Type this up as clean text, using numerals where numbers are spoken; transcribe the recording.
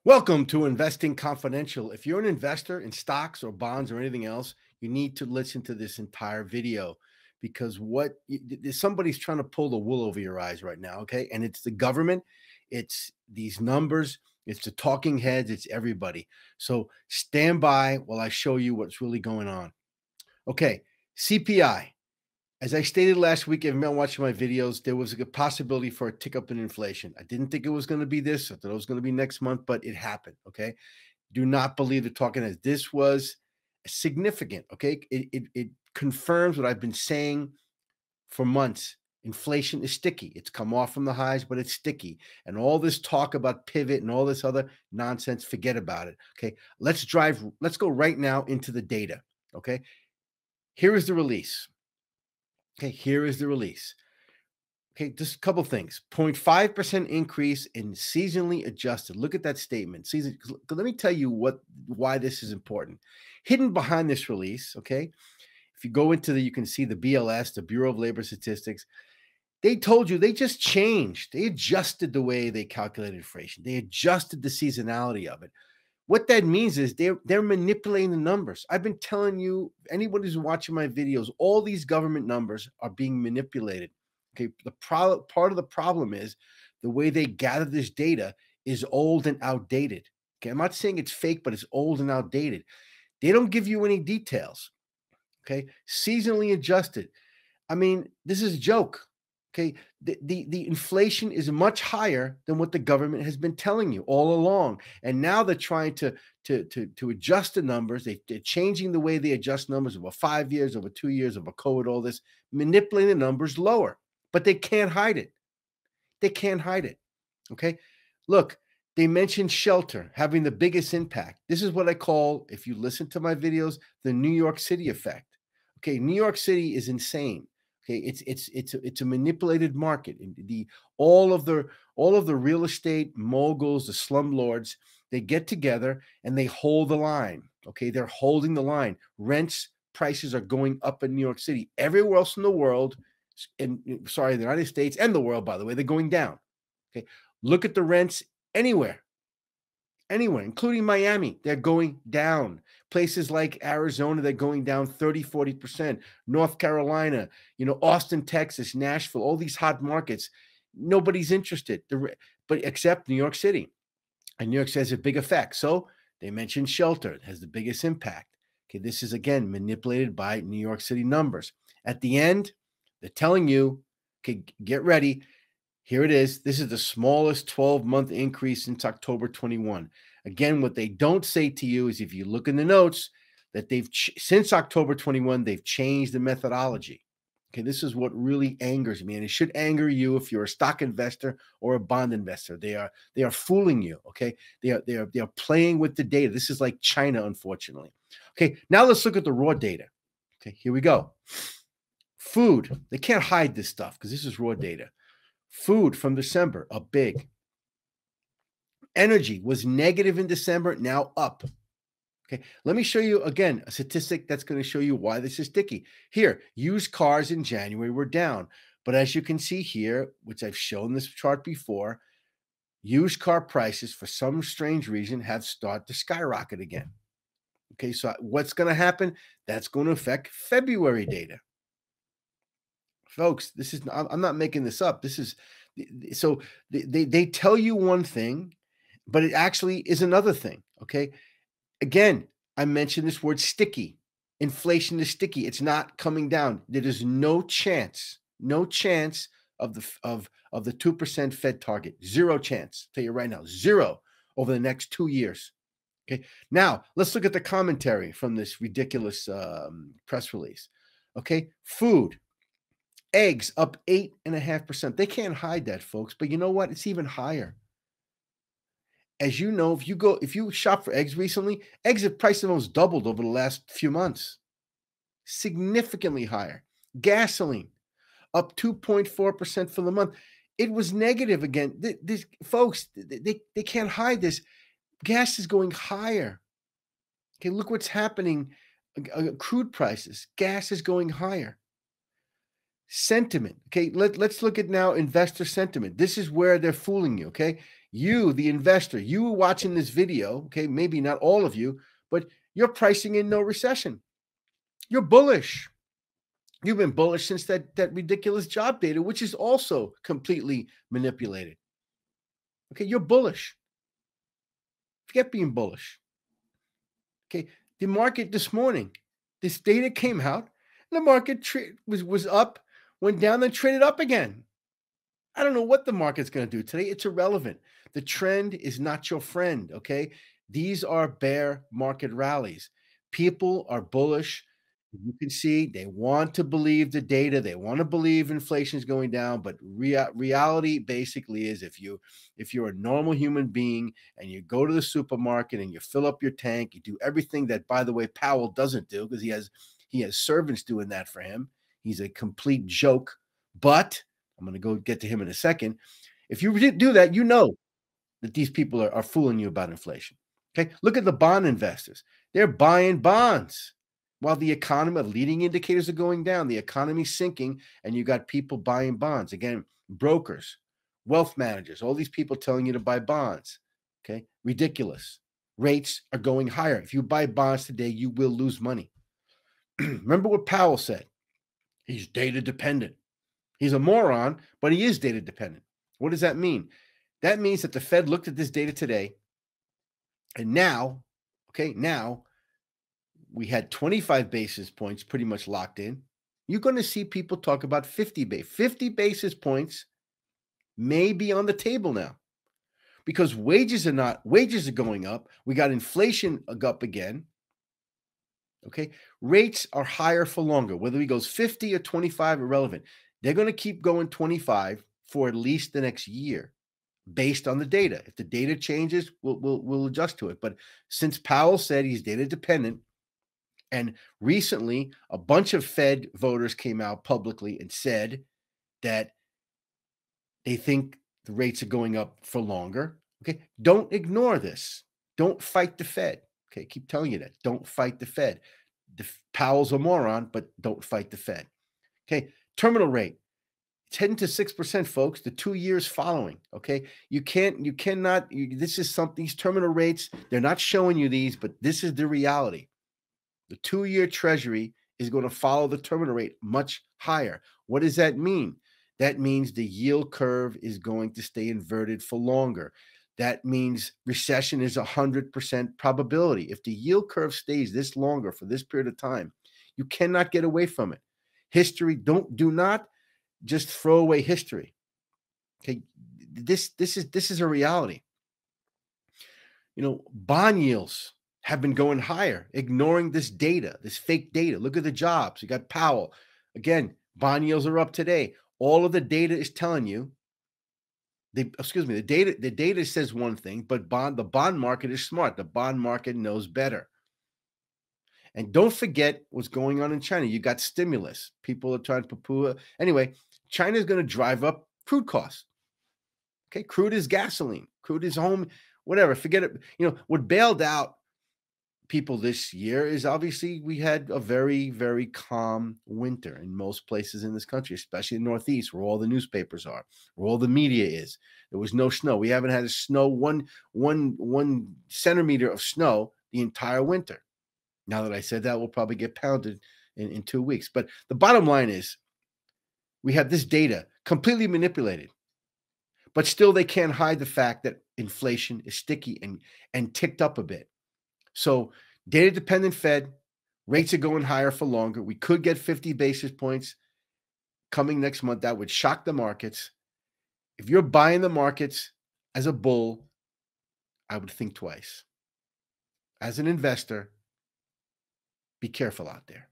Welcome to Investing Confidential. If you're an investor in stocks or bonds or anything else, you need to listen to this entire video because somebody's trying to pull the wool over your eyes right now, okay? And it's the government, it's these numbers, it's the talking heads, it's everybody. So stand by while I show you what's really going on. Okay, CPI. As I stated last week, if you've been watching my videos, there was a possibility for a tick up in inflation. I didn't think it was going to be this. I thought it was going to be next month, but it happened. Okay. Do not believe the talking heads. This was significant. Okay. It confirms what I've been saying for months. Inflation is sticky. It's come off from the highs, but it's sticky. And all this talk about pivot and all this other nonsense, forget about it. Okay. Let's go right now into the data. Okay. Here is the release. Okay, here is the release. Okay, just a couple things. 0.5% increase in seasonally adjusted. Look at that statement. Let me tell you why this is important. Hidden behind this release, okay? If you go into you can see the BLS, the Bureau of Labor Statistics. They told you they just changed. They adjusted the way they calculated inflation. They adjusted the seasonality of it. What that means is they're manipulating the numbers. I've been telling you, anybody who's watching my videos, all these government numbers are being manipulated. Okay, part of the problem is the way they gather this data is old and outdated. Okay, I'm not saying it's fake, but it's old and outdated. They don't give you any details. Okay, seasonally adjusted. I mean, this is a joke. Okay, the inflation is much higher than what the government has been telling you all along, and now they're trying to adjust the numbers. They're changing the way they adjust numbers over 5 years, over 2 years, over COVID, all this, manipulating the numbers lower, but they can't hide it. They can't hide it. Okay, look, they mentioned shelter having the biggest impact. This is what I call, if you listen to my videos, the New York City effect. Okay, New York City is insane. Okay, it's a manipulated market. All of the real estate moguls, the slumlords, they get together and they hold the line. Okay, they're holding the line. Rents, prices are going up in New York City. Everywhere else in the world, the United States and the world, by the way, they're going down. Okay, look at the rents anywhere, including Miami, they're going down. Places like Arizona, they're going down 30, 40%. North Carolina, Austin, Texas, Nashville, all these hot markets, nobody's interested, but except New York City. And New York City has a big effect. So they mentioned shelter. It has the biggest impact. Okay, this is, again, manipulated by New York City numbers. At the end, they're telling you, okay, get ready. Here it is. This is the smallest 12-month increase since October 21. Again, what they don't say to you is, if you look in the notes, that since October 21, they've changed the methodology. Okay, this is what really angers me, and it should anger you if you're a stock investor or a bond investor. They are fooling you. Okay, they are playing with the data. This is like China, unfortunately. Okay, now let's look at the raw data. Okay, here we go. Food. They can't hide this stuff because this is raw data. Food from December, up big. Energy was negative in December, now up. Okay, let me show you again a statistic that's going to show you why this is sticky. Here, used cars in January were down. But as you can see here, which I've shown this chart before, used car prices, for some strange reason, have started to skyrocket again. Okay, so what's going to happen? That's going to affect February data. Folks, I'm not making this up. This is, so they tell you one thing, but it actually is another thing. Okay. Again, I mentioned this word sticky. Inflation is sticky. It's not coming down. There is no chance of the 2% Fed target. Zero chance. I'll tell you right now, zero over the next 2 years. Okay. Now let's look at the commentary from this ridiculous press release. Okay. Food. Eggs up 8.5%. They can't hide that, folks. But you know what? It's even higher. As you know, if you shop for eggs recently, eggs have price almost doubled over the last few months. Significantly higher. Gasoline up 2.4% for the month. It was negative again. Folks, they can't hide this. Gas is going higher. Okay, look what's happening. Crude prices. Gas is going higher. Sentiment. Okay, let's look at now investor sentiment. This is where they're fooling you. Okay, you, the investor, you watching this video. Okay, maybe not all of you, but you're pricing in no recession. You're bullish. You've been bullish since that ridiculous job data, which is also completely manipulated. Okay, you're bullish. Forget being bullish. Okay, the market this morning, this data came out, and the market was up, went down, then traded up again. I don't know what the market's going to do today. It's irrelevant. The trend is not your friend. Okay, these are bear market rallies. People are bullish. You can see they want to believe the data. They want to believe inflation is going down, but reality basically is if you're a normal human being and you go to the supermarket and you fill up your tank, you do everything that, by the way, Powell doesn't do because he has servants doing that for him. He's a complete joke. But I'm going to go get to him in a second. If you do that, you know that these people are fooling you about inflation. Okay, look at the bond investors. They're buying bonds while the economy, leading indicators are going down, the economy's sinking, and you got people buying bonds. Again, brokers, wealth managers, all these people telling you to buy bonds. Okay, ridiculous. Rates are going higher. If you buy bonds today, you will lose money. Remember what Powell said? He's data dependent. He's a moron, but he is data dependent. What does that mean? That means that the Fed looked at this data today, and now, now we had 25 basis points pretty much locked in. You're going to see people talk about 50 basis points may be on the table now because wages are going up. We got inflation up again. Okay, rates are higher for longer. Whether he goes 50 or 25, irrelevant. They're going to keep going 25 for at least the next year based on the data. If the data changes, we'll adjust to it. But since Powell said he's data dependent, and recently a bunch of Fed voters came out publicly and said that they think the rates are going up for longer. Okay, don't ignore this. Don't fight the Fed. Okay, keep telling you that. Don't fight the Fed. Powell's a moron, but don't fight the Fed. Okay, terminal rate. It's heading to 6%, folks. The 2 years following. Okay, you cannot. This is something. These terminal rates. They're not showing you these, but this is the reality. The 2-year Treasury is going to follow the terminal rate much higher. What does that mean? That means the yield curve is going to stay inverted for longer. That means recession is 100% probability. If the yield curve stays this longer for this period of time, you cannot get away from it. History, do not just throw away history. Okay, this is a reality. You know, bond yields have been going higher, ignoring this data, this fake data. Look at the jobs. You got Powell. Again, bond yields are up today. All of the data is telling you, the data says one thing, but the bond market is smart. The bond market knows better. And don't forget what's going on in China. You got stimulus. People are trying to poo-poo. Anyway, China is going to drive up crude costs. Okay, crude is gasoline. Crude is home, whatever. Forget it. You know, what bailed out people this year is obviously we had a very, very calm winter in most places in this country, especially in the Northeast, where all the newspapers are, where all the media is. There was no snow. We haven't had a snow, one centimeter of snow the entire winter. Now that I said that, we'll probably get pounded in 2 weeks. But the bottom line is we have this data completely manipulated, but still they can't hide the fact that inflation is sticky and ticked up a bit. So data dependent Fed, rates are going higher for longer. We could get 50 basis points coming next month. That would shock the markets. If you're buying the markets as a bull, I would think twice. As an investor, be careful out there.